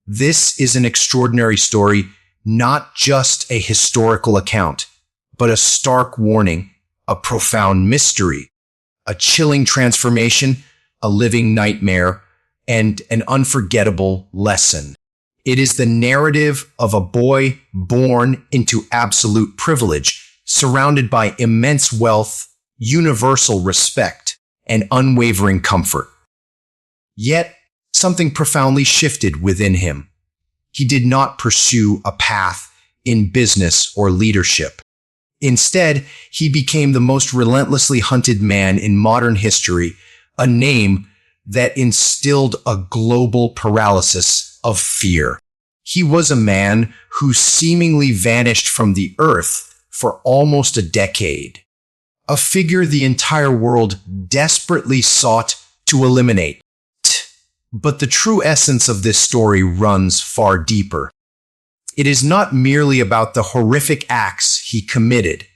This is an extraordinary story, not just a historical account, but a stark warning, a profound mystery, a chilling transformation, a living nightmare, and an unforgettable lesson. It is the narrative of a boy born into absolute privilege, surrounded by immense wealth, universal respect, and unwavering comfort. Yet, something profoundly shifted within him. He did not pursue a path in business or leadership. Instead, he became the most relentlessly hunted man in modern history, a name that instilled a global paralysis of fear. He was a man who seemingly vanished from the earth for almost a decade, a figure the entire world desperately sought to eliminate. But the true essence of this story runs far deeper. It is not merely about the horrific acts he committed,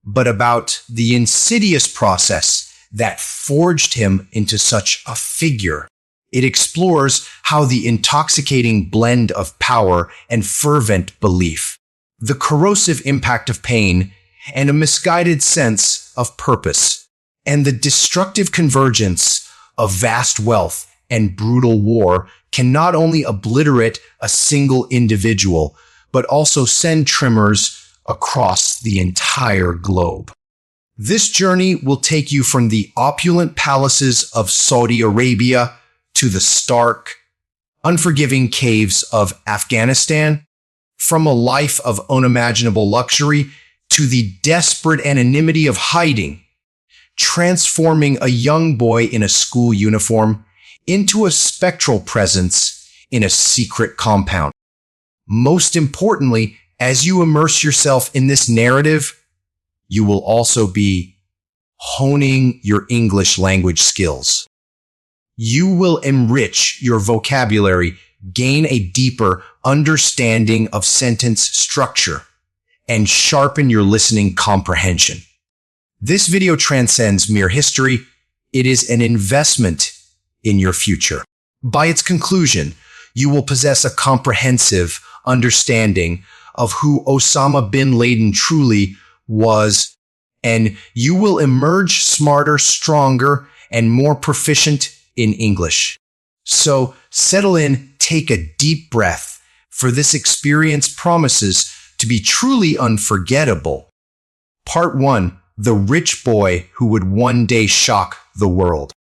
but about the insidious process that forged him into such a figure. It explores how the intoxicating blend of power and fervent belief, the corrosive impact of pain, and a misguided sense of purpose, and the destructive convergence of vast wealth and brutal war can not only obliterate a single individual, but also send tremors across the entire globe. This journey will take you from the opulent palaces of Saudi Arabia to the stark, unforgiving caves of Afghanistan, from a life of unimaginable luxury to the desperate anonymity of hiding, transforming a young boy in a school uniform into a spectral presence in a secret compound. Most importantly, as you immerse yourself in this narrative, you will also be honing your English language skills. You will enrich your vocabulary, gain a deeper understanding of sentence structure, and sharpen your listening comprehension. This video transcends mere history. It is an investment in your future. By its conclusion, you will possess a comprehensive understanding of who Osama bin Laden truly was, and you will emerge smarter, stronger, and more proficient in English. So settle in, take a deep breath, for this experience promises to be truly unforgettable. Part 1. The Rich Boy Who Would One Day Shock the World.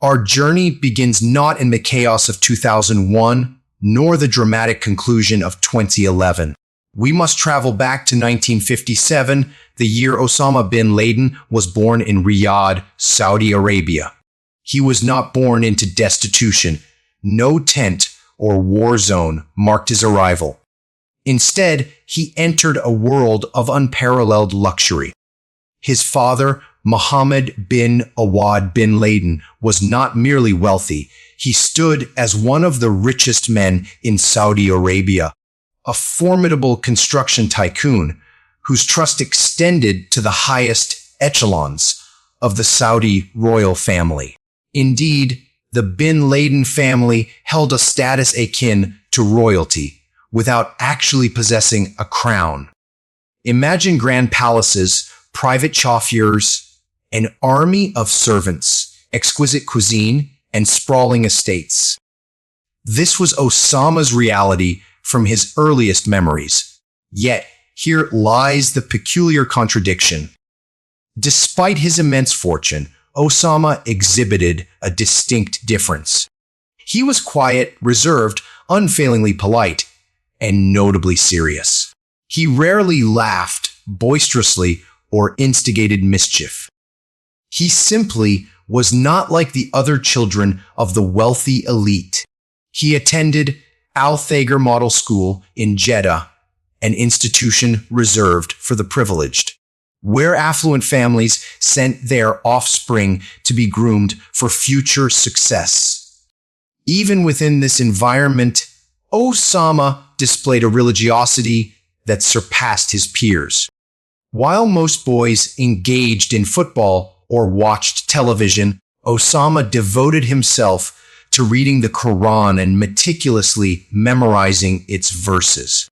Our journey begins not in the chaos of 2001, nor the dramatic conclusion of 2011. We must travel back to 1957, the year Osama bin Laden was born in Riyadh, Saudi Arabia. He was not born into destitution. No tent or war zone marked his arrival. Instead, he entered a world of unparalleled luxury. His father, Mohammed bin Awad bin Laden, was not merely wealthy. He stood as one of the richest men in Saudi Arabia, a formidable construction tycoon whose trust extended to the highest echelons of the Saudi royal family. Indeed, the bin Laden family held a status akin to royalty without actually possessing a crown. Imagine grand palaces, private chauffeurs, an army of servants, exquisite cuisine, and sprawling estates. This was Osama's reality from his earliest memories. Yet, here lies the peculiar contradiction. Despite his immense fortune, Osama exhibited a distinct difference. He was quiet, reserved, unfailingly polite, and notably serious. He rarely laughed boisterously or instigated mischief. He simply was not like the other children of the wealthy elite. He attended al-Qaeda Model School in Jeddah, an institution reserved for the privileged, where affluent families sent their offspring to be groomed for future success. Even within this environment, Osama displayed a religiosity that surpassed his peers. While most boys engaged in football or watched television, Osama devoted himself to reading the Quran and meticulously memorizing its verses.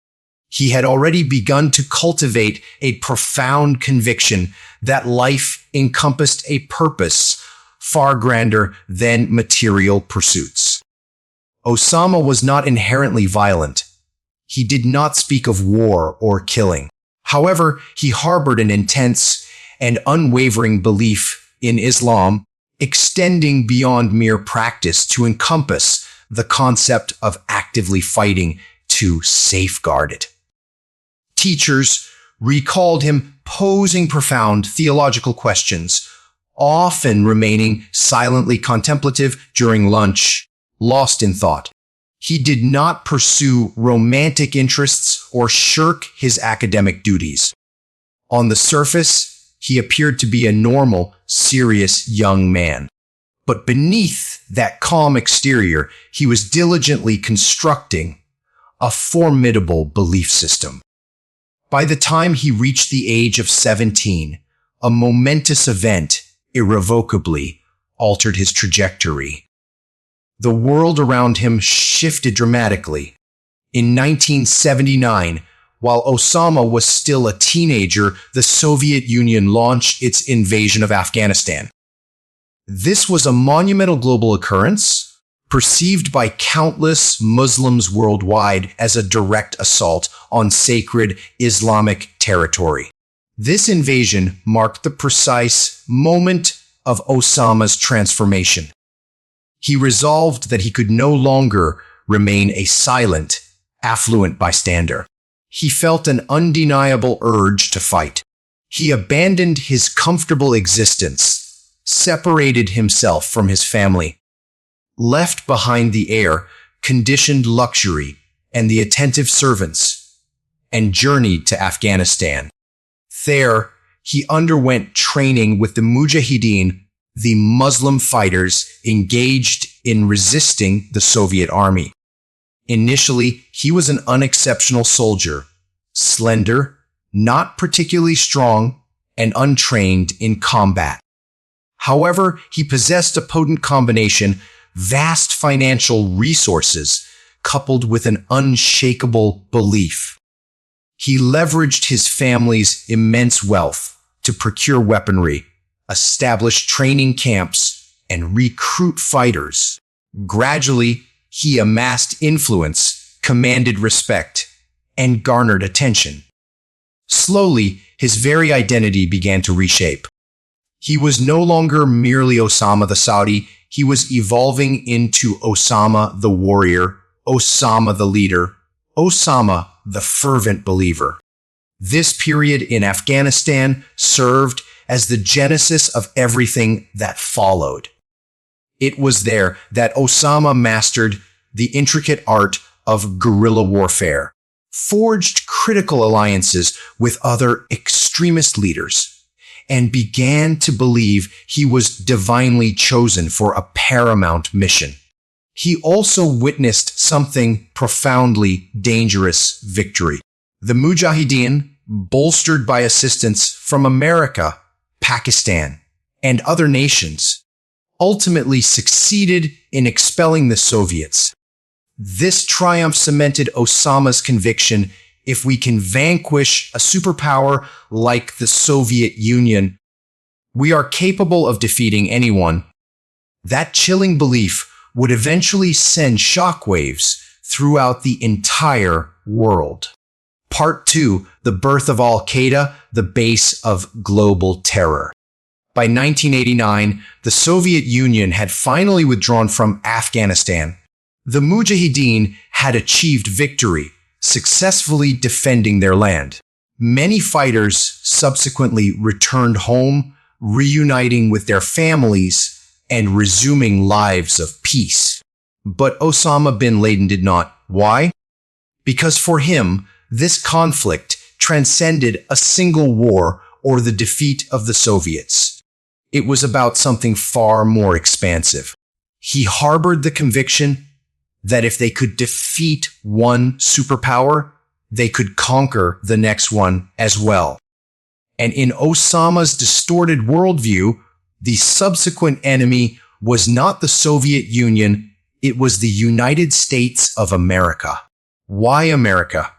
He had already begun to cultivate a profound conviction that life encompassed a purpose far grander than material pursuits. Osama was not inherently violent. He did not speak of war or killing. However, he harbored an intense and unwavering belief in Islam, extending beyond mere practice to encompass the concept of actively fighting to safeguard it. Teachers recalled him posing profound theological questions, often remaining silently contemplative during lunch, lost in thought. He did not pursue romantic interests or shirk his academic duties. On the surface, he appeared to be a normal, serious young man. But beneath that calm exterior, he was diligently constructing a formidable belief system. By the time he reached the age of 17, a momentous event irrevocably altered his trajectory. The world around him shifted dramatically. In 1979, while Osama was still a teenager, the Soviet Union launched its invasion of Afghanistan. This was a monumental global occurrence, perceived by countless Muslims worldwide as a direct assault on sacred Islamic territory. This invasion marked the precise moment of Osama's transformation. He resolved that he could no longer remain a silent, affluent bystander. He felt an undeniable urge to fight. He abandoned his comfortable existence, separated himself from his family, left behind the air-conditioned luxury and the attentive servants, and journeyed to Afghanistan. There, he underwent training with the Mujahideen, the Muslim fighters engaged in resisting the Soviet army. Initially, he was an unexceptional soldier, slender, not particularly strong, and untrained in combat. However, he possessed a potent combination: vast financial resources coupled with an unshakable belief. He leveraged his family's immense wealth to procure weaponry, establish training camps, and recruit fighters. Gradually, he amassed influence, commanded respect, and garnered attention. Slowly, his very identity began to reshape. He was no longer merely Osama the Saudi. He was evolving into Osama the warrior, Osama the leader, Osama the fervent believer. This period in Afghanistan served as the genesis of everything that followed. It was there that Osama mastered the intricate art of guerrilla warfare, forged critical alliances with other extremist leaders, and began to believe he was divinely chosen for a paramount mission. He also witnessed something profoundly dangerous: victory. The Mujahideen, bolstered by assistance from America, Pakistan, and other nations, ultimately succeeded in expelling the Soviets. This triumph cemented Osama's conviction: if we can vanquish a superpower like the Soviet Union, we are capable of defeating anyone. That chilling belief would eventually send shockwaves throughout the entire world. Part 2: The birth of al-Qaeda, the base of global terror. By 1989, the Soviet Union had finally withdrawn from Afghanistan. The Mujahideen had achieved victory, successfully defending their land. Many fighters subsequently returned home, reuniting with their families and resuming lives of peace. But Osama bin Laden did not. Why? Because for him, this conflict transcended a single war or the defeat of the Soviets. It was about something far more expansive. He harbored the conviction that if they could defeat one superpower, they could conquer the next one as well. And in Osama's distorted worldview, the subsequent enemy was not the Soviet Union, It was the United States of America. Why America?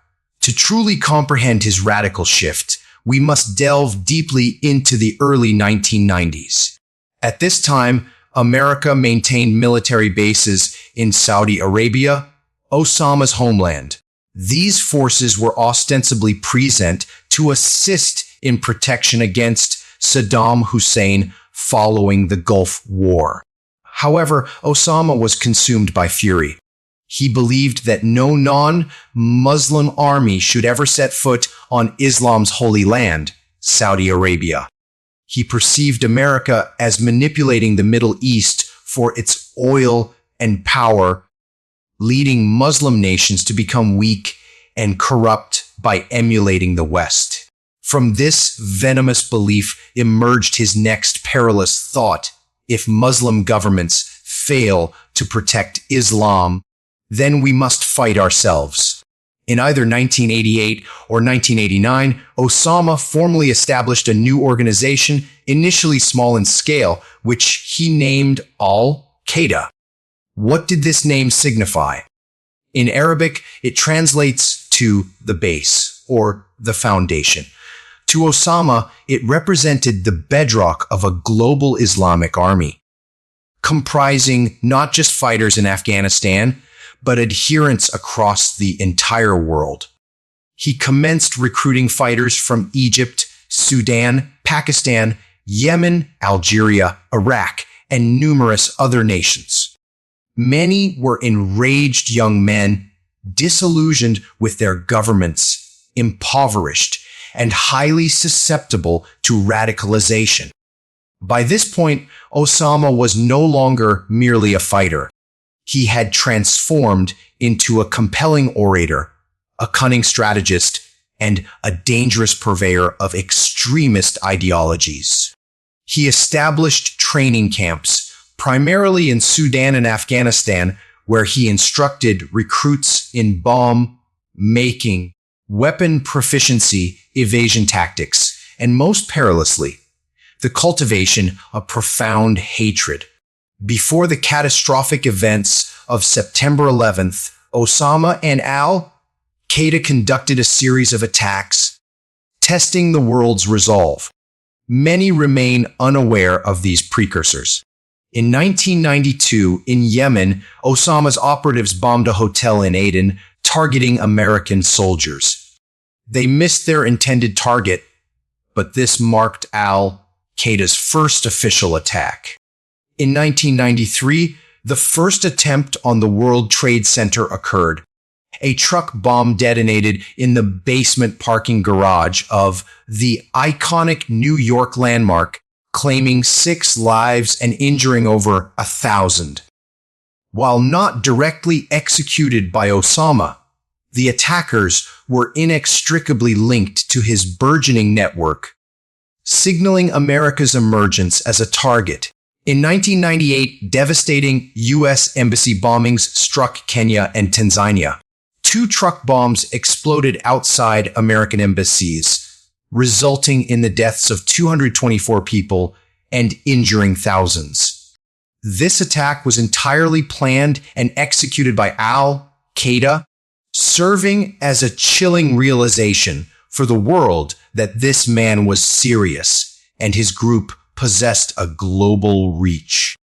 To truly comprehend his radical shift, we must delve deeply into the early 1990s. At this time, America maintained military bases in Saudi Arabia, Osama's homeland. These forces were ostensibly present to assist in protection against Saddam Hussein following the Gulf War. However, Osama was consumed by fury. He believed that no non-Muslim army should ever set foot on Islam's holy land, Saudi Arabia. He perceived America as manipulating the Middle East for its oil and power, leading Muslim nations to become weak and corrupt by emulating the West. From this venomous belief emerged his next perilous thought: if Muslim governments fail to protect Islam, then we must fight ourselves. In either 1988 or 1989, Osama formally established a new organization, initially small in scale, which he named al-Qaeda. What did this name signify? In Arabic, it translates to the base or the foundation. To Osama, it represented the bedrock of a global Islamic army, comprising not just fighters in Afghanistan, but adherents across the entire world. He commenced recruiting fighters from Egypt, Sudan, Pakistan, Yemen, Algeria, Iraq, and numerous other nations. Many were enraged young men, disillusioned with their governments, impoverished, and highly susceptible to radicalization. By this point, Osama was no longer merely a fighter. He had transformed into a compelling orator, a cunning strategist, and a dangerous purveyor of extremist ideologies. He established training camps, primarily in Sudan and Afghanistan, where he instructed recruits in bomb making, weapon proficiency, evasion tactics, and most perilously, the cultivation of profound hatred. Before the catastrophic events of September 11th, Osama and al-Qaeda conducted a series of attacks, testing the world's resolve. Many remain unaware of these precursors. In 1992, in Yemen, Osama's operatives bombed a hotel in Aden, targeting American soldiers. They missed their intended target, but this marked al-Qaeda's first official attack. In 1993, the first attempt on the World Trade Center occurred. A truck bomb detonated in the basement parking garage of the iconic New York landmark, claiming 6 lives and injuring over 1,000. While not directly executed by Osama, the attackers were inextricably linked to his burgeoning network, signaling America's emergence as a target. In 1998, devastating U.S. embassy bombings struck Kenya and Tanzania. 2 truck bombs exploded outside American embassies, resulting in the deaths of 224 people and injuring thousands. This attack was entirely planned and executed by al-Qaeda, serving as a chilling realization for the world that this man was serious and his group possessed a global reach.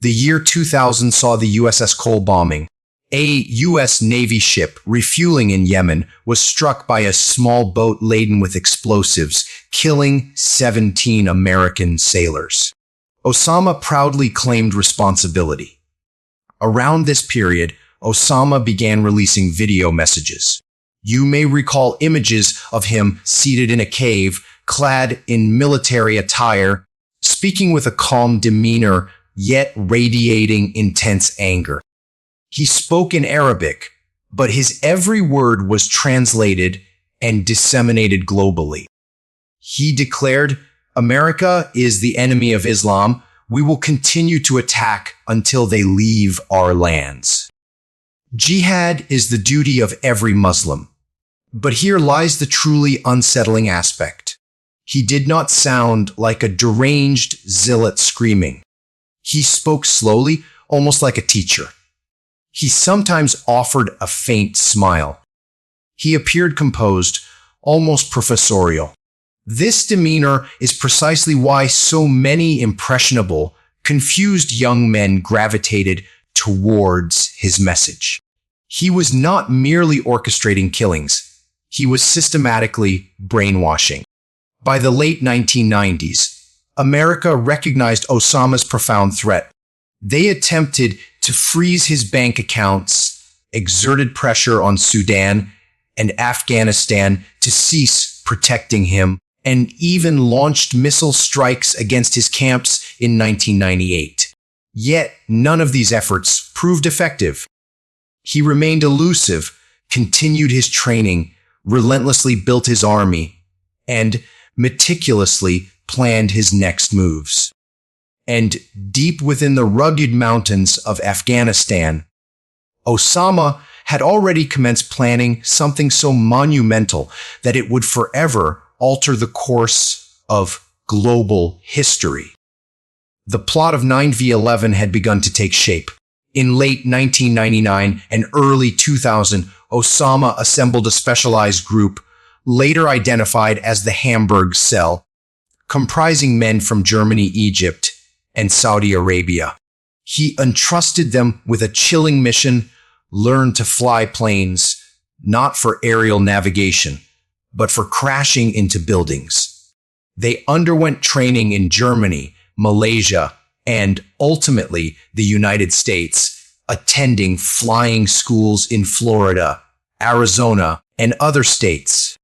The year 2000 saw the USS Cole bombing. A U.S. Navy ship refueling in Yemen was struck by a small boat laden with explosives, killing 17 American sailors. Osama proudly claimed responsibility. Around this period, Osama began releasing video messages. You may recall images of him seated in a cave, clad in military attire, speaking with a calm demeanor, yet radiating intense anger. He spoke in Arabic, but his every word was translated and disseminated globally. He declared, "America is the enemy of Islam. We will continue to attack until they leave our lands." Jihad is the duty of every Muslim. But here lies the truly unsettling aspect. He did not sound like a deranged zealot screaming. He spoke slowly, almost like a teacher. He sometimes offered a faint smile. He appeared composed, almost professorial. This demeanor is precisely why so many impressionable, confused young men gravitated towards his message. He was not merely orchestrating killings. He was systematically brainwashing. By the late 1990s, America recognized Osama's profound threat. They attempted to freeze his bank accounts, exerted pressure on Sudan and Afghanistan to cease protecting him, and even launched missile strikes against his camps in 1998. Yet, none of these efforts proved effective. He remained elusive, continued his training, relentlessly built his army, and meticulously planned his next moves. And deep within the rugged mountains of Afghanistan, Osama had already commenced planning something so monumental that it would forever alter the course of global history. The plot of 9/11 had begun to take shape. In late 1999 and early 2000, Osama assembled a specialized group, later identified as the Hamburg Cell, comprising men from Germany, Egypt, and Saudi Arabia. He entrusted them with a chilling mission: learn to fly planes, not for aerial navigation, but for crashing into buildings. They underwent training in Germany, Malaysia, and ultimately the United States, attending flying schools in Florida, Arizona, and other states.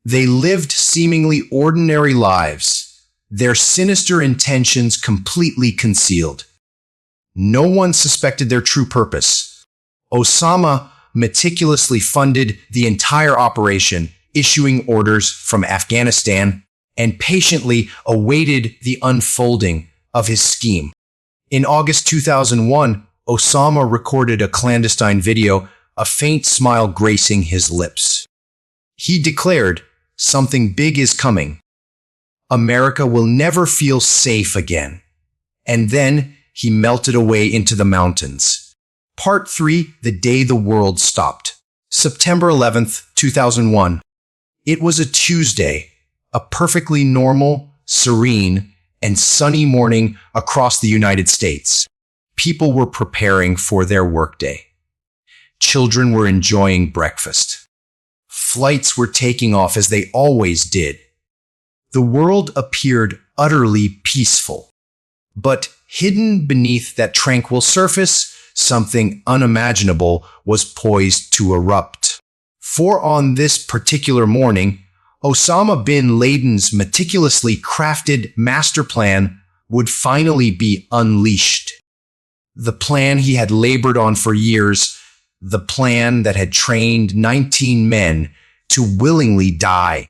They lived seemingly ordinary lives, their sinister intentions completely concealed. No one suspected their true purpose. Osama meticulously funded the entire operation, issuing orders from Afghanistan, and patiently awaited the unfolding of his scheme. In August 2001, Osama recorded a clandestine video, a faint smile gracing his lips. He declared, "Something big is coming. America will never feel safe again." And then he melted away into the mountains. Part 3, The Day the World Stopped. September 11th, 2001. It was a Tuesday, a perfectly normal, serene, and sunny morning across the United States. People were preparing for their workday. Children were enjoying breakfast. Flights were taking off as they always did. The world appeared utterly peaceful. But hidden beneath that tranquil surface, something unimaginable was poised to erupt. For on this particular morning, Osama bin Laden's meticulously crafted master plan would finally be unleashed. The plan he had labored on for years, the plan that had trained 19 men to willingly die,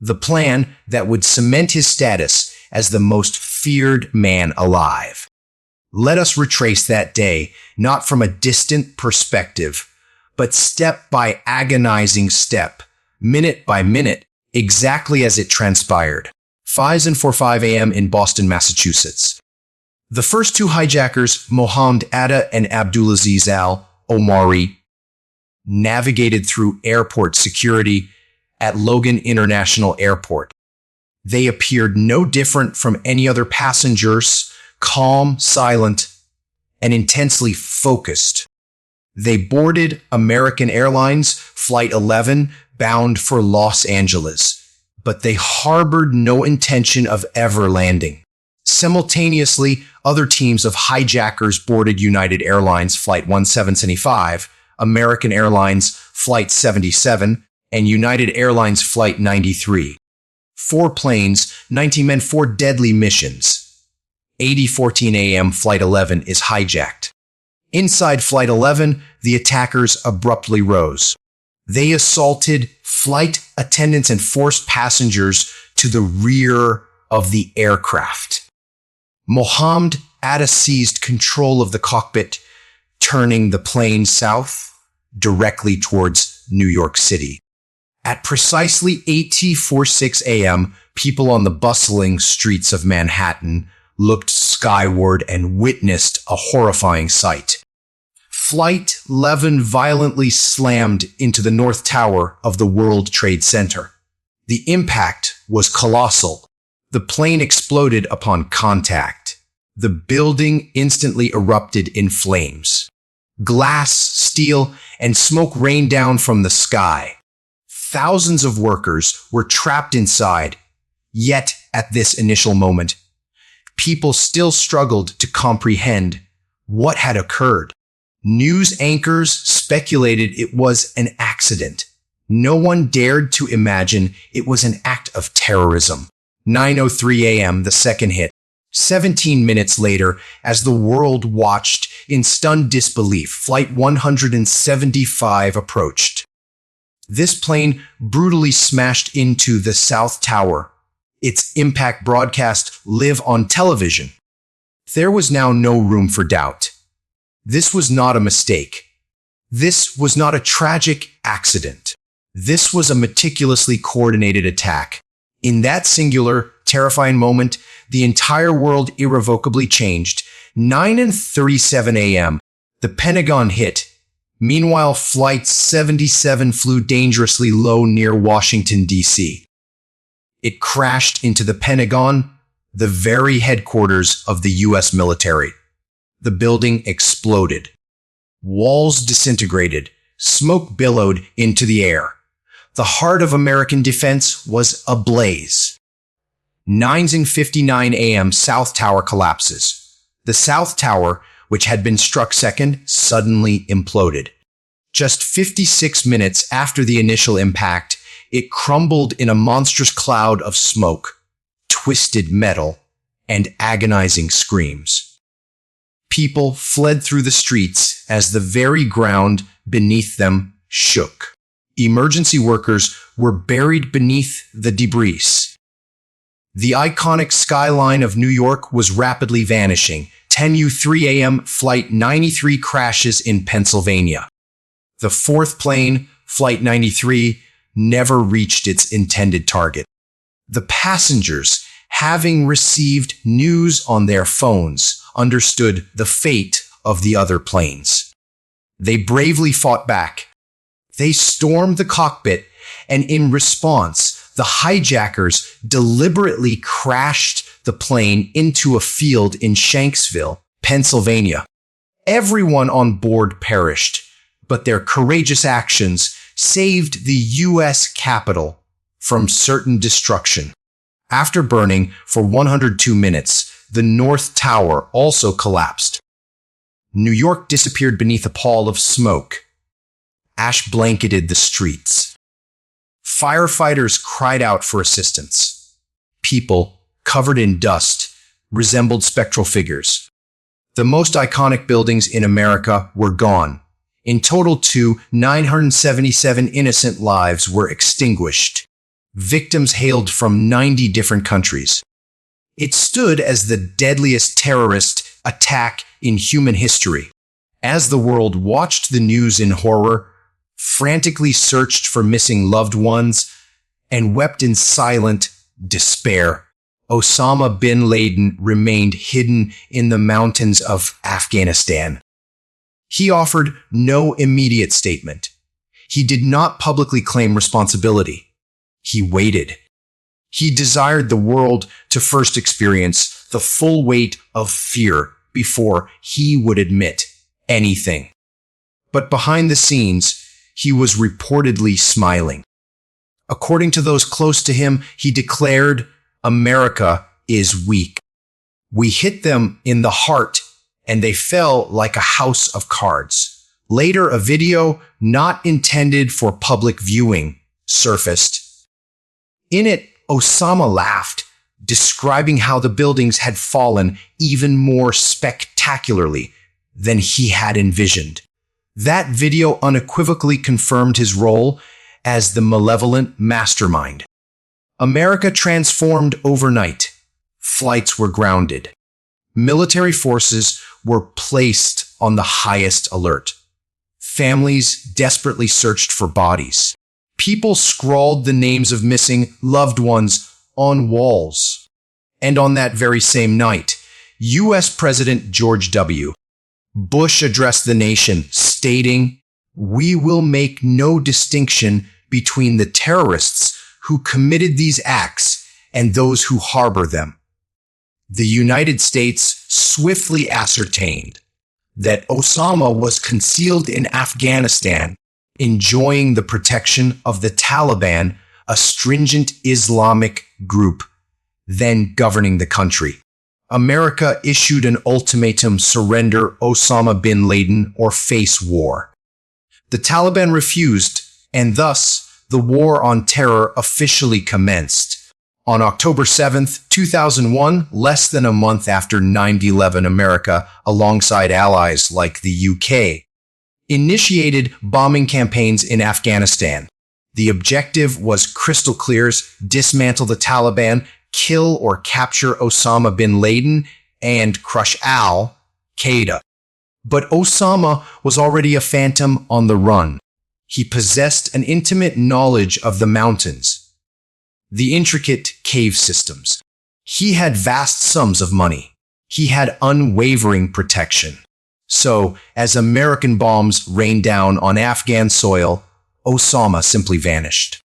the plan that would cement his status as the most feared man alive. Let us retrace that day, not from a distant perspective, but step by agonizing step, minute by minute, exactly as it transpired. 5:45 a.m. in Boston, Massachusetts. The first two hijackers, Mohammed Atta and Abdulaziz al-Omari, navigated through airport security at Logan International Airport. They appeared no different from any other passengers, calm, silent, and intensely focused. They boarded American Airlines Flight 11 bound for Los Angeles, but they harbored no intention of ever landing. Simultaneously, other teams of hijackers boarded United Airlines Flight 1775, American Airlines Flight 77, and United Airlines Flight 93. 4 planes, 19 men, 4 deadly missions. 8:14 a.m. Flight 11 is hijacked. Inside Flight 11, the attackers abruptly rose. They assaulted flight attendants and forced passengers to the rear of the aircraft. Mohammed Atta seized control of the cockpit, turning the plane south, directly towards New York City. At precisely 8:46 a.m., people on the bustling streets of Manhattan looked skyward and witnessed a horrifying sight. Flight 11 violently slammed into the North Tower of the World Trade Center. The impact was colossal. The plane exploded upon contact. The building instantly erupted in flames. Glass, steel, and smoke rained down from the sky. Thousands of workers were trapped inside. Yet, at this initial moment, people still struggled to comprehend what had occurred. News anchors speculated it was an accident. No one dared to imagine it was an act of terrorism. 9:03 a.m., the second hit. 17 minutes later, as the world watched in stunned disbelief, Flight 175 approached. This plane brutally smashed into the South Tower. Its impact broadcast live on television. There was now no room for doubt. This was not a mistake. This was not a tragic accident. This was a meticulously coordinated attack. In that singular, terrifying moment, the entire world irrevocably changed. 9:37 a.m., the Pentagon hit. Meanwhile, Flight 77 flew dangerously low near Washington, D.C. It crashed into the Pentagon, the very headquarters of the U.S. military. The building exploded. Walls disintegrated. Smoke billowed into the air. The heart of American defense was ablaze. 9:59 a.m., South Tower collapses. The South Tower, which had been struck second, suddenly imploded. Just 56 minutes after the initial impact, it crumbled in a monstrous cloud of smoke, twisted metal, and agonizing screams. People fled through the streets as the very ground beneath them shook. Emergency workers were buried beneath the debris. The iconic skyline of New York was rapidly vanishing. 10:03 a.m., Flight 93 crashes in Pennsylvania. The fourth plane, Flight 93, never reached its intended target. The passengers, having received news on their phones, understood the fate of the other planes. They bravely fought back. They stormed the cockpit, and in response, the hijackers deliberately crashed the plane into a field in Shanksville, Pennsylvania. Everyone on board perished, but their courageous actions saved the U.S. Capitol from certain destruction. After burning for 102 minutes, the North Tower also collapsed. New York disappeared beneath a pall of smoke. Ash blanketed the streets. Firefighters cried out for assistance. People, covered in dust, resembled spectral figures. The most iconic buildings in America were gone. In total, 977 innocent lives were extinguished. Victims hailed from 90 different countries. It stood as the deadliest terrorist attack in human history. As the world watched the news in horror, frantically searched for missing loved ones, and wept in silent despair, Osama bin Laden remained hidden in the mountains of Afghanistan. He offered no immediate statement. He did not publicly claim responsibility. He waited. He desired the world to first experience the full weight of fear before he would admit anything. But behind the scenes, he was reportedly smiling. According to those close to him, he declared, "America is weak. We hit them in the heart, and they fell like a house of cards." Later, a video not intended for public viewing surfaced. In it, Osama laughed, describing how the buildings had fallen even more spectacularly than he had envisioned. That video unequivocally confirmed his role as the malevolent mastermind. America transformed overnight. Flights were grounded. Military forces were placed on the highest alert. Families desperately searched for bodies. People scrawled the names of missing loved ones on walls. And on that very same night, U.S. President George W. Bush addressed the nation, stating, "We will make no distinction between the terrorists who committed these acts and those who harbor them." The United States swiftly ascertained that Osama was concealed in Afghanistan, enjoying the protection of the Taliban, a stringent Islamic group then governing the country. America issued an ultimatum: surrender Osama bin Laden or face war. The Taliban refused, and thus the war on terror officially commenced. On October 7th, 2001, less than a month after 9/11, America, alongside allies like the UK, initiated bombing campaigns in Afghanistan. The objective was crystal clear: dismantle the Taliban, kill or capture Osama bin Laden, and crush al-Qaeda. But Osama was already a phantom on the run. He possessed an intimate knowledge of the mountains, the intricate cave systems. He had vast sums of money. He had unwavering protection. So, as American bombs rained down on Afghan soil, Osama simply vanished.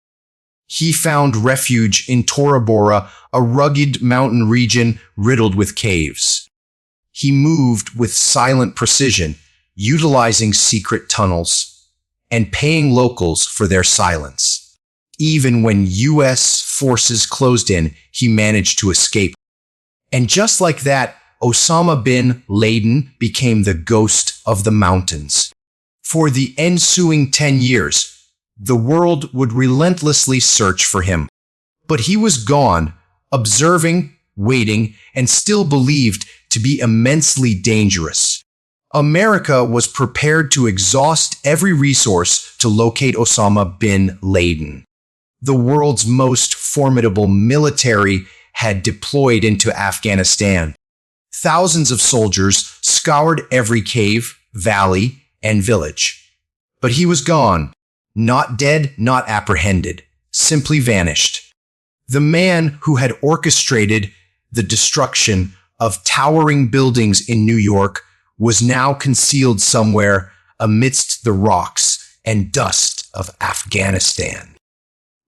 He found refuge in Tora Bora, a rugged mountain region riddled with caves. He moved with silent precision, utilizing secret tunnels and paying locals for their silence. Even when U.S. forces closed in, he managed to escape. And just like that, Osama bin Laden became the ghost of the mountains. For the ensuing 10 years, the world would relentlessly search for him. But he was gone, observing, waiting, and still believed to be immensely dangerous. America was prepared to exhaust every resource to locate Osama bin Laden. The world's most formidable military had deployed into Afghanistan. Thousands of soldiers scoured every cave, valley, and village. But he was gone. Not dead, not apprehended, simply vanished. The man who had orchestrated the destruction of towering buildings in New York was now concealed somewhere amidst the rocks and dust of Afghanistan.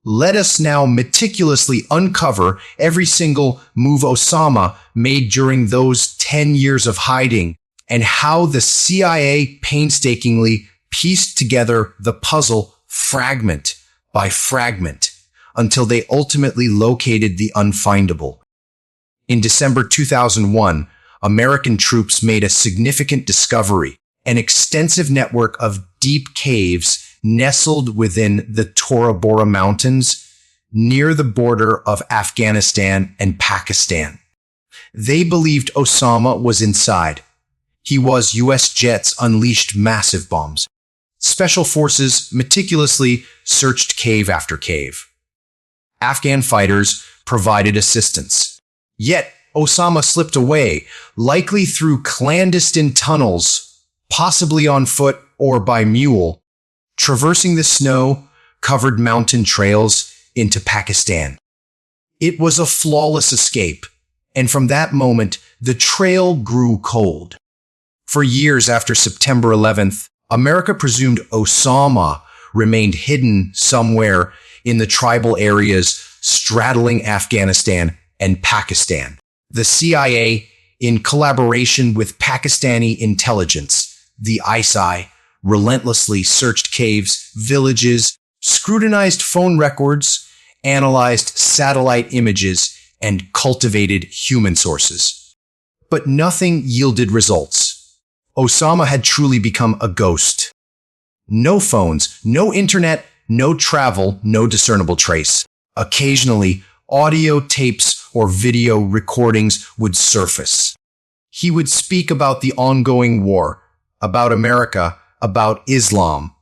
Let us now meticulously uncover every single move Osama made during those 10 years of hiding, and how the CIA painstakingly pieced together the puzzle fragment by fragment until they ultimately located the unfindable. In December 2001, American troops made a significant discovery: an extensive network of deep caves nestled within the Tora Bora Mountains near the border of Afghanistan and Pakistan. They believed Osama was inside. He was. U.S. jets unleashed massive bombs. Special forces meticulously searched cave after cave. Afghan fighters provided assistance. Yet, Osama slipped away, likely through clandestine tunnels, possibly on foot or by mule, traversing the snow-covered mountain trails into Pakistan. It was a flawless escape, and from that moment, the trail grew cold. For years after September 11th, America presumed Osama remained hidden somewhere in the tribal areas straddling Afghanistan and Pakistan. The CIA, in collaboration with Pakistani intelligence, the ISI, relentlessly searched caves, villages, scrutinized phone records, analyzed satellite images, and cultivated human sources. But nothing yielded results. Osama had truly become a ghost. No phones, no internet, no travel, no discernible trace. Occasionally, audio tapes or video recordings would surface. He would speak about the ongoing war, about America, about Islam.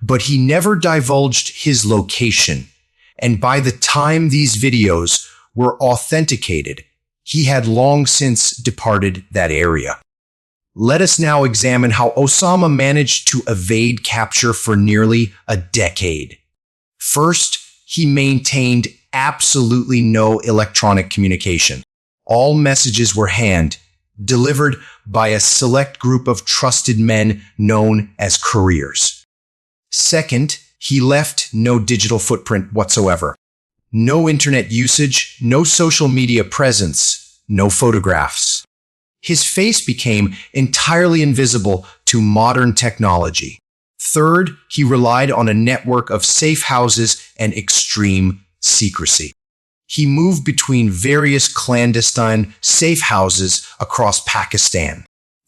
But he never divulged his location, and by the time these videos were authenticated, he had long since departed that area. Let us now examine how Osama managed to evade capture for nearly a decade. First, he maintained absolutely no electronic communication. All messages were hand, delivered by a select group of trusted men known as couriers. Second, he left no digital footprint whatsoever. No internet usage, no social media presence, no photographs. His face became entirely invisible to modern technology. Third, he relied on a network of safe houses and extreme secrecy. He moved between various clandestine safe houses across Pakistan.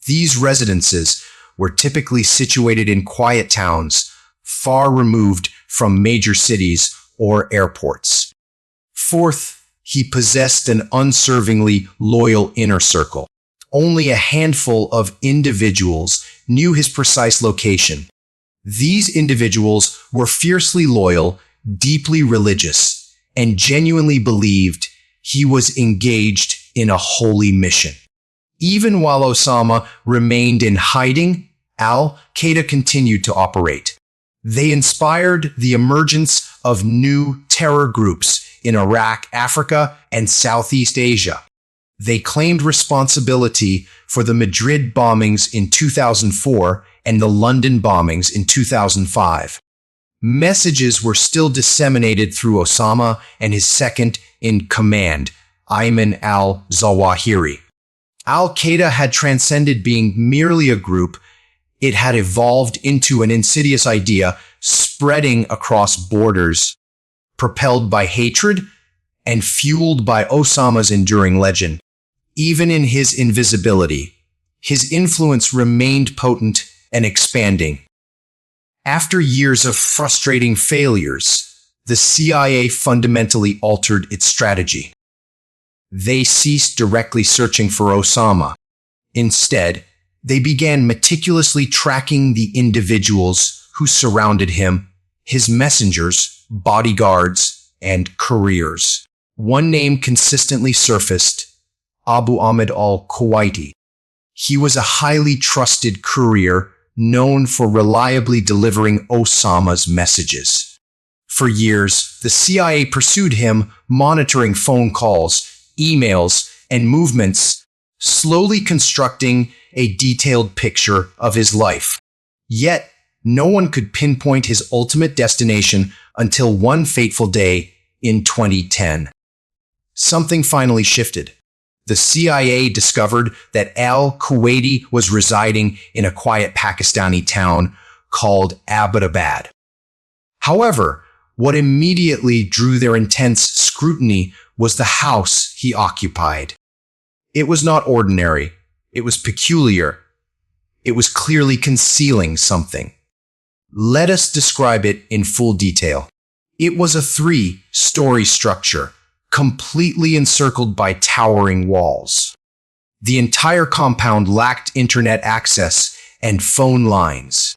These residences were typically situated in quiet towns, far removed from major cities or airports. Fourth, he possessed an unservingly loyal inner circle. Only a handful of individuals knew his precise location. These individuals were fiercely loyal, deeply religious, and genuinely believed he was engaged in a holy mission. Even while Osama remained in hiding, al-Qaeda continued to operate. They inspired the emergence of new terror groups in Iraq, Africa, and Southeast Asia. They claimed responsibility for the Madrid bombings in 2004 and the London bombings in 2005. Messages were still disseminated through Osama and his second-in-command, Ayman al-Zawahiri. Al-Qaeda had transcended being merely a group. It had evolved into an insidious idea spreading across borders, propelled by hatred and fueled by Osama's enduring legend. Even in his invisibility, his influence remained potent and expanding. After years of frustrating failures, the CIA fundamentally altered its strategy. They ceased directly searching for Osama. Instead, they began meticulously tracking the individuals who surrounded him, his messengers, bodyguards, and couriers. One name consistently surfaced: Abu Ahmed al-Kuwaiti. He was a highly trusted courier known for reliably delivering Osama's messages. For years, the CIA pursued him, monitoring phone calls, emails, and movements, slowly constructing a detailed picture of his life. Yet, no one could pinpoint his ultimate destination until one fateful day in 2010. Something finally shifted. The CIA discovered that al-Kuwaiti was residing in a quiet Pakistani town called Abbottabad. However, what immediately drew their intense scrutiny was the house he occupied. It was not ordinary. It was peculiar. It was clearly concealing something. Let us describe it in full detail. It was a 3-story structure, completely encircled by towering walls. The entire compound lacked internet access and phone lines.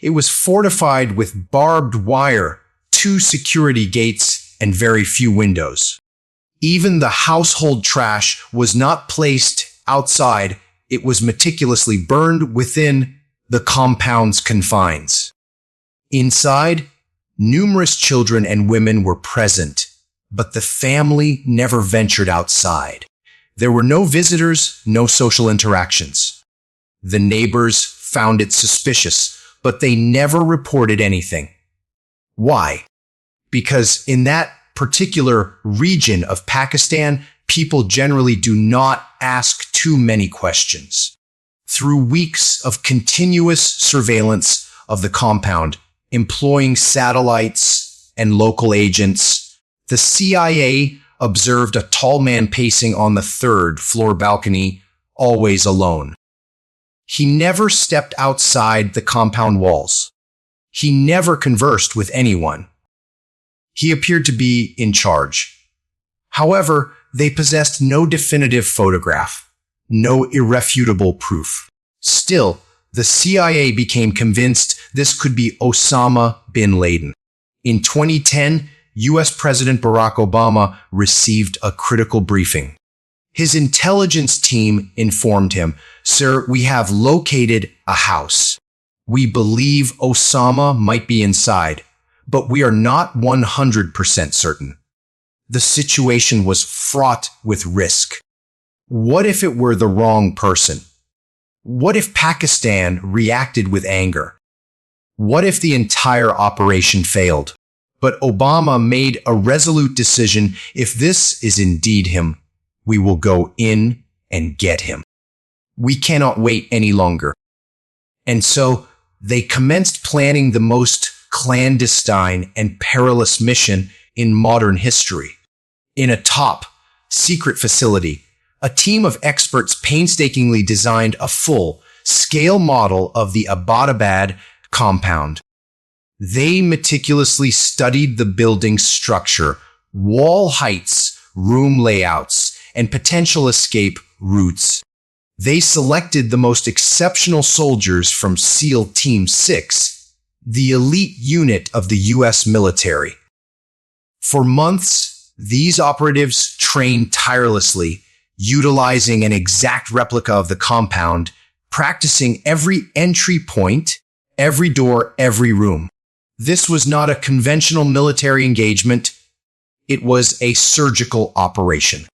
It was fortified with barbed wire, 2 security gates, and very few windows. Even the household trash was not placed outside. It was meticulously burned within the compound's confines. Inside, numerous children and women were present, but the family never ventured outside. There were no visitors, no social interactions. The neighbors found it suspicious, but they never reported anything. Why? Because in that particular region of Pakistan, people generally do not ask too many questions. Through weeks of continuous surveillance of the compound, employing satellites and local agents, the CIA observed a tall man pacing on the 3rd-floor balcony, always alone. He never stepped outside the compound walls. He never conversed with anyone. He appeared to be in charge. However, they possessed no definitive photograph, no irrefutable proof. Still, the CIA became convinced this could be Osama bin Laden. In 2010, U.S. President Barack Obama received a critical briefing. His intelligence team informed him, "Sir, we have located a house. We believe Osama might be inside, but we are not 100% certain." The situation was fraught with risk. What if it were the wrong person? What if Pakistan reacted with anger? What if the entire operation failed? But Obama made a resolute decision. If this is indeed him, we will go in and get him. We cannot wait any longer. And so they commenced planning the most clandestine and perilous mission in modern history. In a top secret facility, a team of experts painstakingly designed a full-scale model of the Abbottabad compound. They meticulously studied the building's structure, wall heights, room layouts, and potential escape routes. They selected the most exceptional soldiers from SEAL Team 6, the elite unit of the U.S. military. For months, these operatives trained tirelessly, utilizing an exact replica of the compound, practicing every entry point, every door, every room. This was not a conventional military engagement. It was a surgical operation.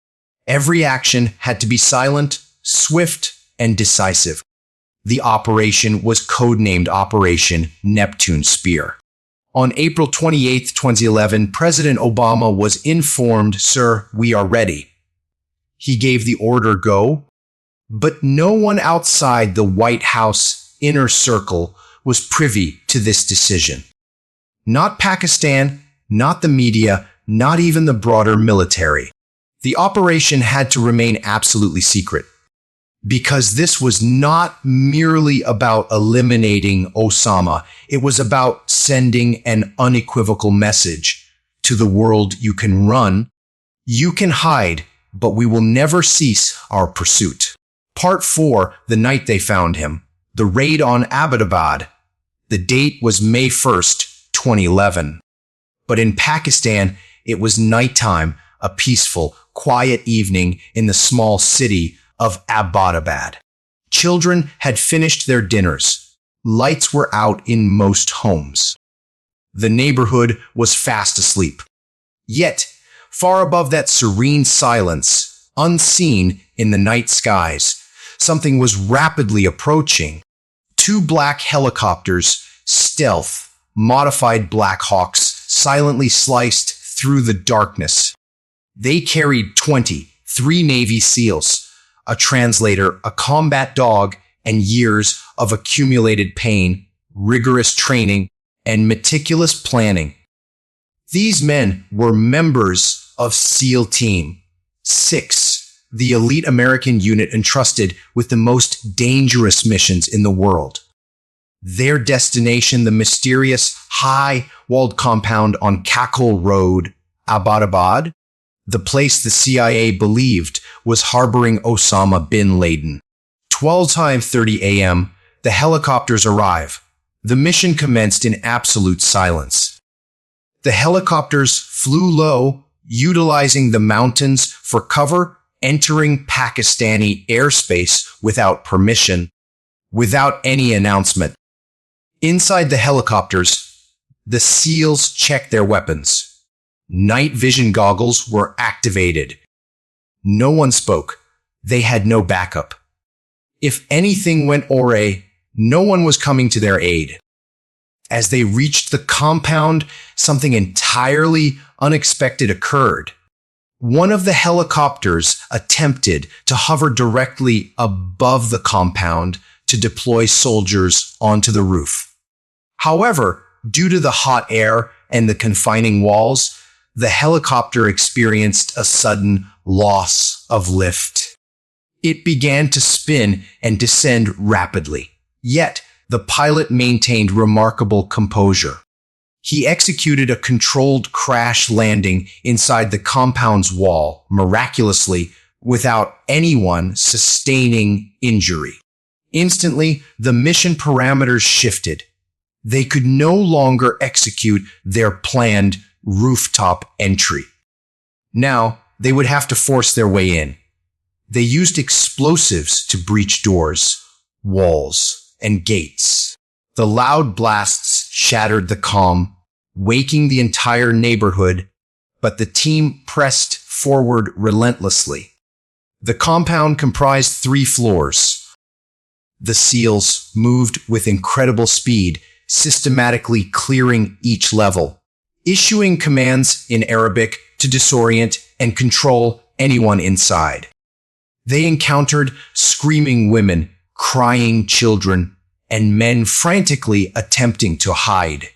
Every action had to be silent, swift, and decisive. The operation was codenamed Operation Neptune Spear. On April 28, 2011, President Obama was informed, "Sir, we are ready." He gave the order go, but no one outside the White House inner circle was privy to this decision. Not Pakistan, not the media, not even the broader military. The operation had to remain absolutely secret, because this was not merely about eliminating Osama. It was about sending an unequivocal message to the world: you can run, you can hide, but we will never cease our pursuit. Part 4, the night they found him. The raid on Abbottabad. The date was May 1st, 2011. But in Pakistan, it was nighttime, a peaceful, quiet evening in the small city of Abbottabad. Children had finished their dinners. Lights were out in most homes. The neighborhood was fast asleep. Yet, far above that serene silence, unseen in the night skies, something was rapidly approaching. 2 black helicopters, stealth, modified Black Hawks, silently sliced through the darkness. They carried 23 Navy SEALs, a translator, a combat dog, and years of accumulated pain, rigorous training, and meticulous planning. These men were members of SEAL Team 6, the elite American unit entrusted with the most dangerous missions in the world. Their destination, the mysterious, high-walled compound on Kakul Road, Abbottabad, the place the CIA believed was harboring Osama bin Laden. 12:30 a.m., the helicopters arrive. The mission commenced in absolute silence. The helicopters flew low, utilizing the mountains for cover, entering Pakistani airspace without permission, without any announcement. Inside the helicopters, the SEALs checked their weapons. Night vision goggles were activated. No one spoke. They had no backup. If anything went awry, no one was coming to their aid. As they reached the compound, something entirely unexpected occurred. One of the helicopters attempted to hover directly above the compound to deploy soldiers onto the roof. However, due to the hot air and the confining walls, the helicopter experienced a sudden loss of lift. It began to spin and descend rapidly. Yet, the pilot maintained remarkable composure. He executed a controlled crash landing inside the compound's wall, miraculously, without anyone sustaining injury. Instantly, the mission parameters shifted. They could no longer execute their planned rooftop entry. Now, they would have to force their way in. They used explosives to breach doors, walls, and gates. The loud blasts shattered the calm, waking the entire neighborhood, but the team pressed forward relentlessly. The compound comprised 3 floors. The SEALs moved with incredible speed, systematically clearing each level, issuing commands in Arabic to disorient and control anyone inside. They encountered screaming women, crying children, and men frantically attempting to hide.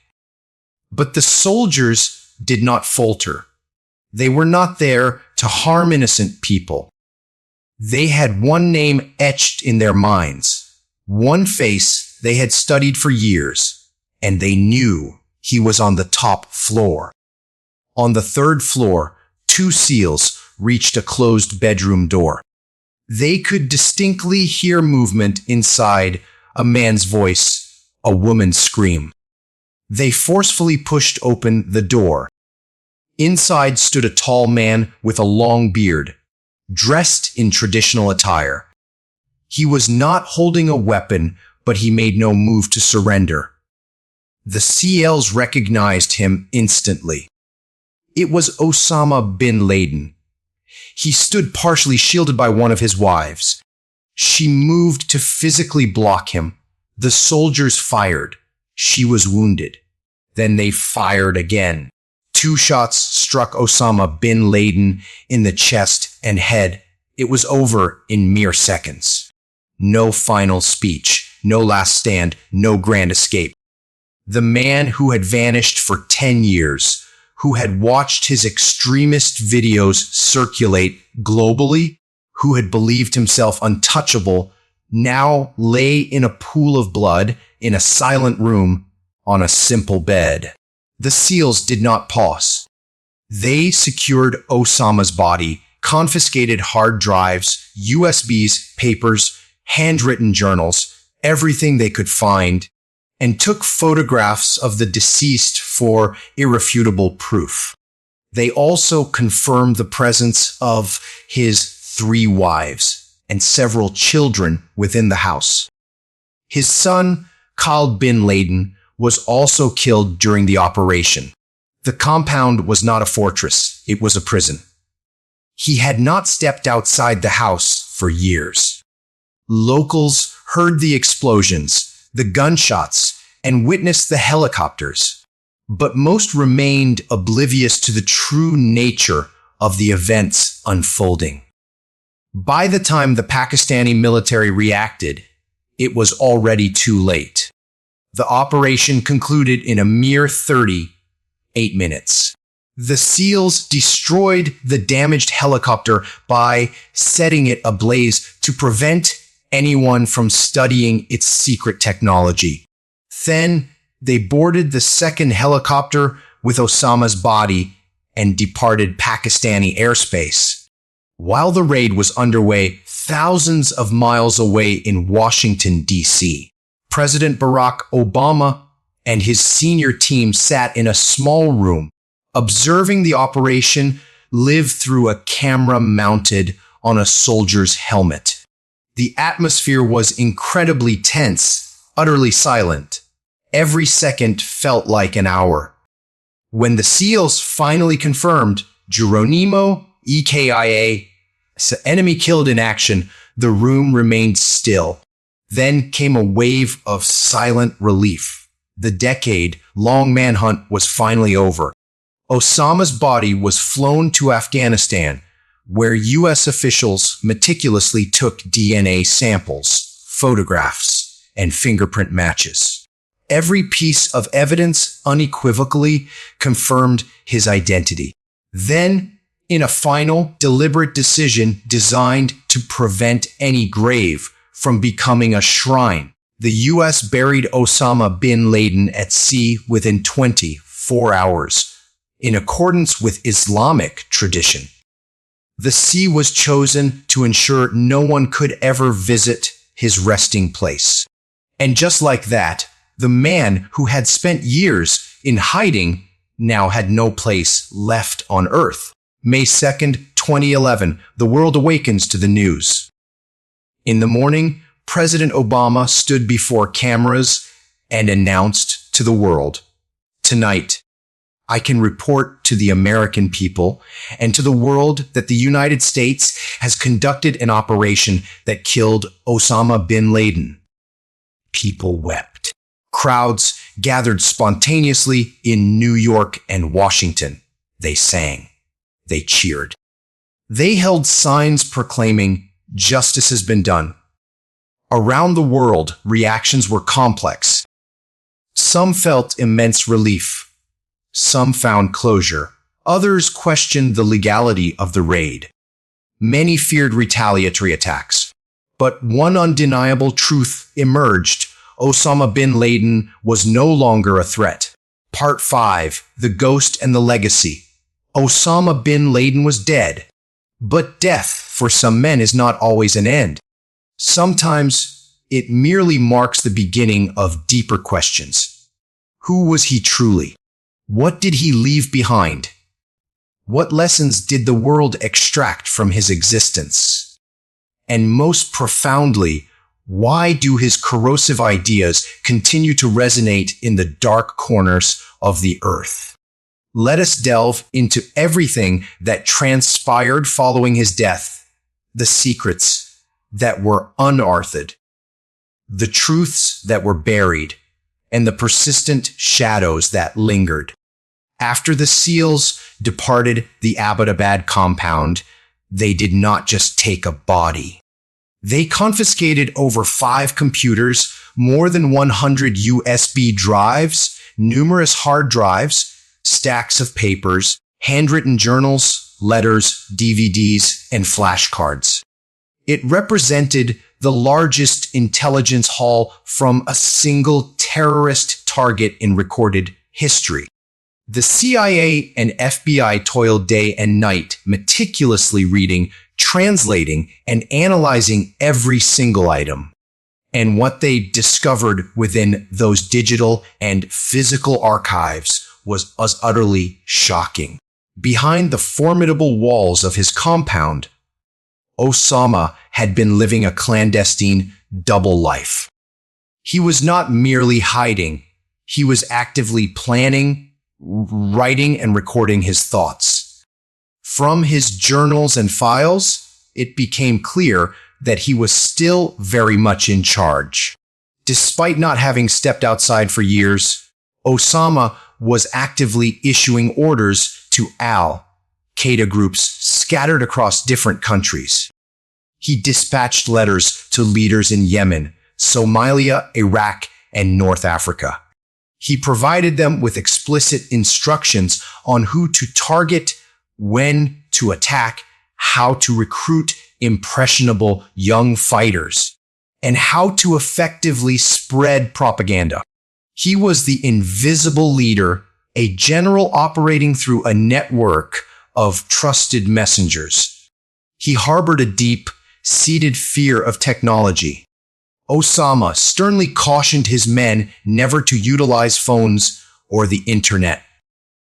But the soldiers did not falter. They were not there to harm innocent people. They had one name etched in their minds, one face they had studied for years, and they knew he was on the top floor. On the 3rd floor, 2 SEALs reached a closed bedroom door. They could distinctly hear movement inside, a man's voice, a woman's scream. They forcefully pushed open the door. Inside stood a tall man with a long beard, dressed in traditional attire. He was not holding a weapon, but he made no move to surrender. The SEALs recognized him instantly. It was Osama bin Laden. He stood partially shielded by one of his wives. She moved to physically block him. The soldiers fired. She was wounded. Then they fired again. 2 shots struck Osama bin Laden in the chest and head. It was over in mere seconds. No final speech, no last stand, no grand escape. The man who had vanished for 10 years, who had watched his extremist videos circulate globally, who had believed himself untouchable, now lay in a pool of blood in a silent room on a simple bed. The SEALs did not pause. They secured Osama's body, confiscated hard drives, USBs, papers, handwritten journals, everything they could find, and took photographs of the deceased for irrefutable proof. They also confirmed the presence of his 3 wives and several children within the house. His son, al bin Laden, was also killed during the operation. The compound was not a fortress, it was a prison. He had not stepped outside the house for years. Locals heard the explosions, the gunshots, and witnessed the helicopters, but most remained oblivious to the true nature of the events unfolding. By the time the Pakistani military reacted, it was already too late. The operation concluded in a mere 38 minutes. The SEALs destroyed the damaged helicopter by setting it ablaze to prevent anyone from studying its secret technology. Then they boarded the 2nd helicopter with Osama's body and departed Pakistani airspace. While the raid was underway thousands of miles away in Washington, D.C., President Barack Obama and his senior team sat in a small room, observing the operation live through a camera mounted on a soldier's helmet. The atmosphere was incredibly tense, utterly silent. Every second felt like an hour. When the SEALs finally confirmed Geronimo EKIA, enemy killed in action, the room remained still. Then came a wave of silent relief. The decade-long manhunt was finally over. Osama's body was flown to Afghanistan, where U.S. officials meticulously took DNA samples, photographs, and fingerprint matches. Every piece of evidence unequivocally confirmed his identity. Then, in a final, deliberate decision designed to prevent any grave from becoming a shrine, the U.S. buried Osama bin Laden at sea within 24 hours, in accordance with Islamic tradition. The sea was chosen to ensure no one could ever visit his resting place. And just like that, the man who had spent years in hiding now had no place left on Earth. May 2nd, 2011, the world awakens to the news. In the morning, President Obama stood before cameras and announced to the world, "Tonight, I can report to the American people and to the world that the United States has conducted an operation that killed Osama bin Laden. People wept. Crowds gathered spontaneously in New York and Washington. They sang. They cheered. They held signs proclaiming, "Justice has been done." Around the world, reactions were complex. Some felt immense relief. Some found closure. Others questioned the legality of the raid. Many feared retaliatory attacks. But one undeniable truth emerged. Osama bin Laden was no longer a threat. Part 5. The Ghost and the Legacy. Osama bin Laden was dead. But death, for some men, is not always an end. Sometimes it merely marks the beginning of deeper questions. Who was he truly? What did he leave behind? What lessons did the world extract from his existence? And most profoundly, why do his corrosive ideas continue to resonate in the dark corners of the earth? Let us delve into everything that transpired following his death, the secrets that were unearthed, the truths that were buried, and the persistent shadows that lingered. After the SEALs departed the Abbottabad compound, they did not just take a body. They confiscated over 5 computers, more than 100 USB drives, numerous hard drives, stacks of papers, handwritten journals, letters, DVDs, and flashcards. It represented the largest intelligence haul from a single terrorist target in recorded history. The CIA and FBI toiled day and night, meticulously reading, translating, and analyzing every single item. And what they discovered within those digital and physical archives was utterly shocking. Behind the formidable walls of his compound, Osama had been living a clandestine double life. He was not merely hiding, he was actively planning, writing, and recording his thoughts. From his journals and files, it became clear that he was still very much in charge. Despite not having stepped outside for years, Osama was actively issuing orders to al-Qaeda groups scattered across different countries. He dispatched letters to leaders in Yemen, Somalia, Iraq, and North Africa. He provided them with explicit instructions on who to target, when to attack, how to recruit impressionable young fighters, and how to effectively spread propaganda. He was the invisible leader, a general operating through a network of trusted messengers. He harbored a deep-seated fear of technology. Osama sternly cautioned his men never to utilize phones or the internet.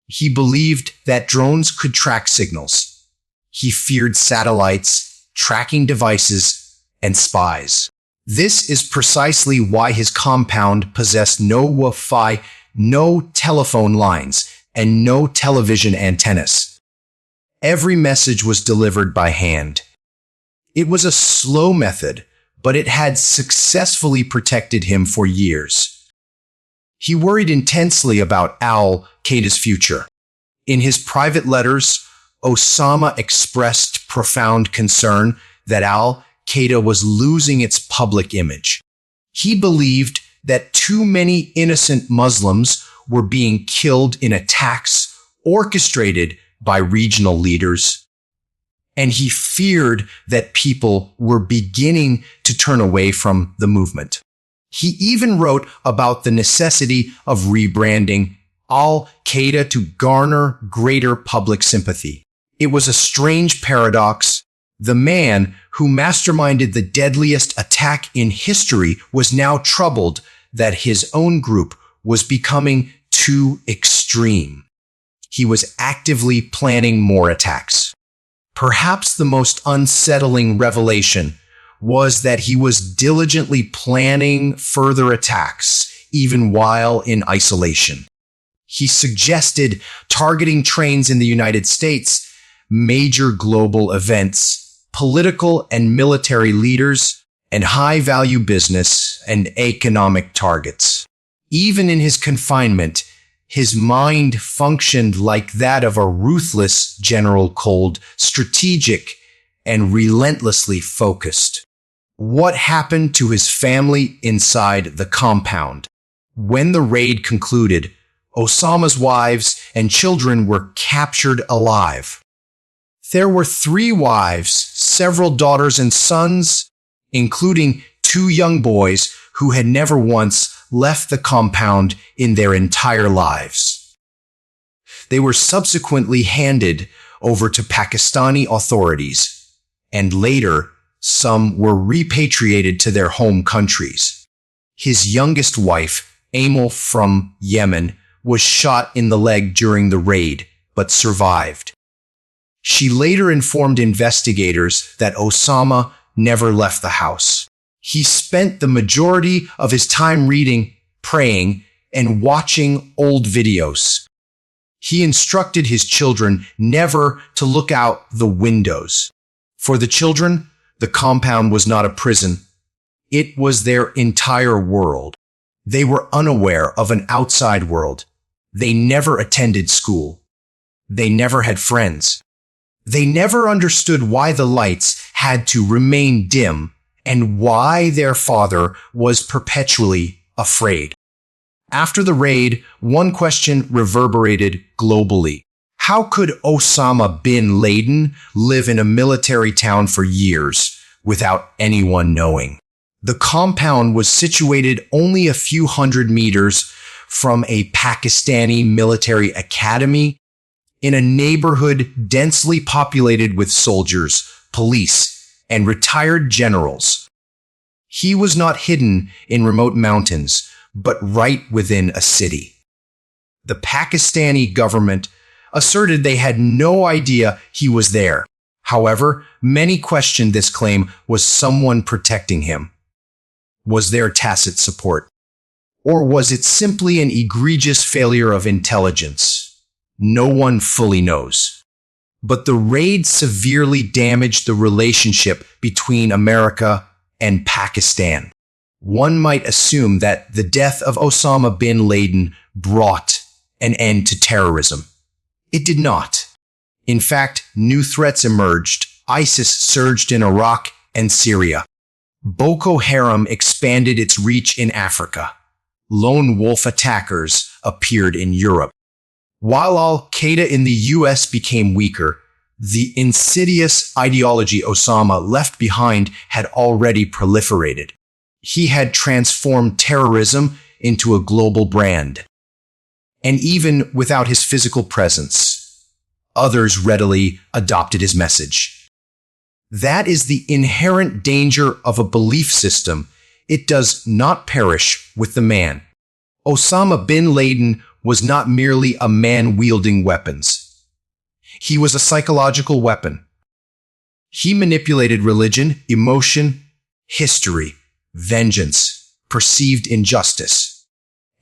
He believed that drones could track signals. He feared satellites, tracking devices, and spies. This is precisely why his compound possessed no Wi-Fi, no telephone lines, and no television antennas. Every message was delivered by hand. It was a slow method, but it had successfully protected him for years. He worried intensely about al-Qaeda's future. In his private letters, Osama expressed profound concern that al-Qaeda was losing its public image. He believed that too many innocent Muslims were being killed in attacks orchestrated by regional leaders, and he feared that people were beginning to turn away from the movement. He even wrote about the necessity of rebranding al-Qaeda to garner greater public sympathy. It was a strange paradox. The man who masterminded the deadliest attack in history was now troubled that his own group was becoming too extreme. He was actively planning more attacks. Perhaps the most unsettling revelation was that he was diligently planning further attacks, even while in isolation. He suggested targeting trains in the United States, major global events, political and military leaders, and high-value business and economic targets. Even in his confinement, his mind functioned like that of a ruthless general, cold, strategic, and relentlessly focused. What happened to his family inside the compound? When the raid concluded, Osama's wives and children were captured alive. There were 3 wives, several daughters and sons, including 2 young boys who had never once left the compound in their entire lives. They were subsequently handed over to Pakistani authorities, and later some were repatriated to their home countries. His youngest wife, Amal from Yemen, was shot in the leg during the raid, but survived. She later informed investigators that Osama never left the house. He spent the majority of his time reading, praying, and watching old videos. He instructed his children never to look out the windows. For the children, the compound was not a prison. It was their entire world. They were unaware of an outside world. They never attended school. They never had friends. They never understood why the lights had to remain dim and why their father was perpetually afraid. After the raid, one question reverberated globally. How could Osama bin Laden live in a military town for years without anyone knowing? The compound was situated only a few hundred meters from a Pakistani military academy in a neighborhood densely populated with soldiers, police, and retired generals. He was not hidden in remote mountains, but right within a city. The Pakistani government asserted they had no idea he was there. However, many questioned this claim. Was someone protecting him? Was there tacit support? Or was it simply an egregious failure of intelligence? No one fully knows. But the raid severely damaged the relationship between America and Pakistan. One might assume that the death of Osama bin Laden brought an end to terrorism. It did not. In fact, new threats emerged. ISIS surged in Iraq and Syria. Boko Haram expanded its reach in Africa. Lone wolf attackers appeared in Europe. While al-Qaeda in the US became weaker, the insidious ideology Osama left behind had already proliferated. He had transformed terrorism into a global brand. And even without his physical presence, others readily adopted his message. That is the inherent danger of a belief system. It does not perish with the man. Osama bin Laden was not merely a man wielding weapons. He was a psychological weapon. He manipulated religion, emotion, history, vengeance, perceived injustice,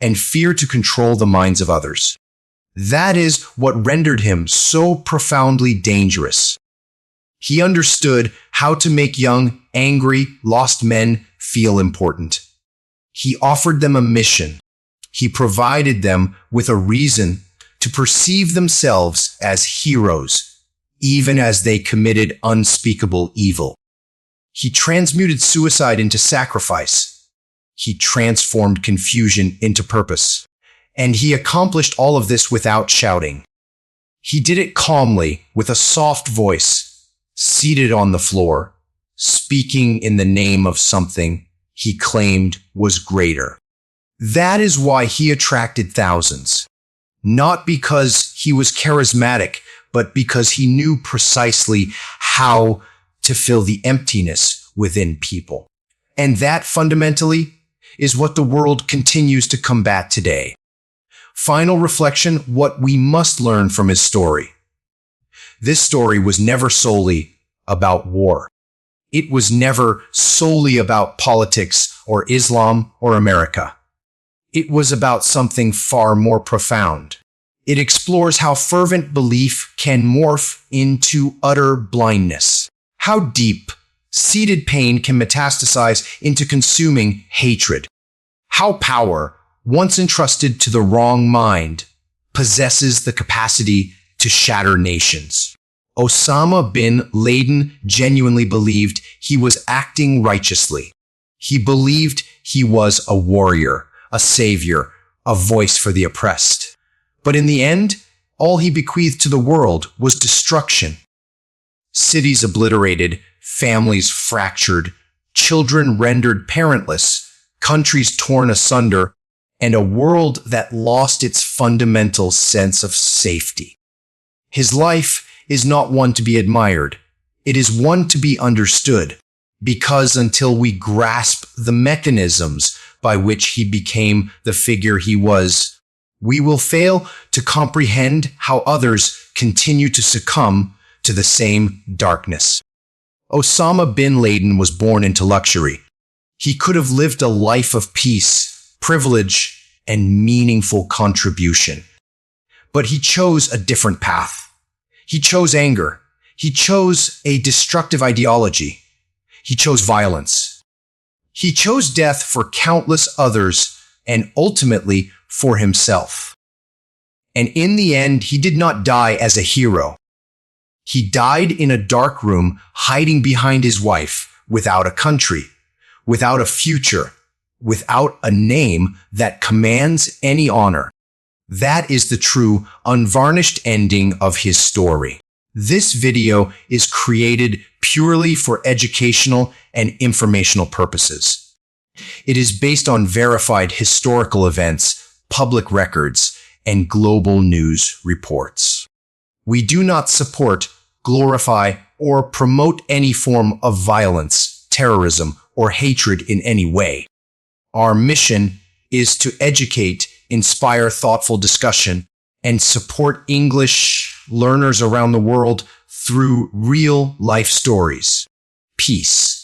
and fear to control the minds of others. That is what rendered him so profoundly dangerous. He understood how to make young, angry, lost men feel important. He offered them a mission. He provided them with a reason to perceive themselves as heroes, even as they committed unspeakable evil. He transmuted suicide into sacrifice. He transformed confusion into purpose. And he accomplished all of this without shouting. He did it calmly, with a soft voice, seated on the floor, speaking in the name of something he claimed was greater. That is why he attracted thousands. Not because he was charismatic, but because he knew precisely how to fill the emptiness within people. And that fundamentally is what the world continues to combat today. Final reflection, what we must learn from his story. This story was never solely about war. It was never solely about politics or Islam or America. It was about something far more profound. It explores how fervent belief can morph into utter blindness, how deep-seated pain can metastasize into consuming hatred, how power, once entrusted to the wrong mind, possesses the capacity to shatter nations. Osama bin Laden genuinely believed he was acting righteously. He believed he was a warrior, a savior, a voice for the oppressed. But in the end, all he bequeathed to the world was destruction. Cities obliterated, families fractured, children rendered parentless, countries torn asunder, and a world that lost its fundamental sense of safety. His life is not one to be admired. It is one to be understood, because until we grasp the mechanisms by which he became the figure he was, we will fail to comprehend how others continue to succumb to the same darkness. Osama bin Laden was born into luxury. He could have lived a life of peace, privilege, and meaningful contribution. But he chose a different path. He chose anger. He chose a destructive ideology. He chose violence. He chose death for countless others and ultimately for himself. And in the end, he did not die as a hero. He died in a dark room, hiding behind his wife, without a country, without a future, without a name that commands any honor. That is the true, unvarnished ending of his story. This video is created purely for educational and informational purposes. It is based on verified historical events, public records, and global news reports. We do not support, glorify, or promote any form of violence, terrorism, or hatred in any way. Our mission is to educate, inspire thoughtful discussion, and support English learners around the world through real life stories. Peace.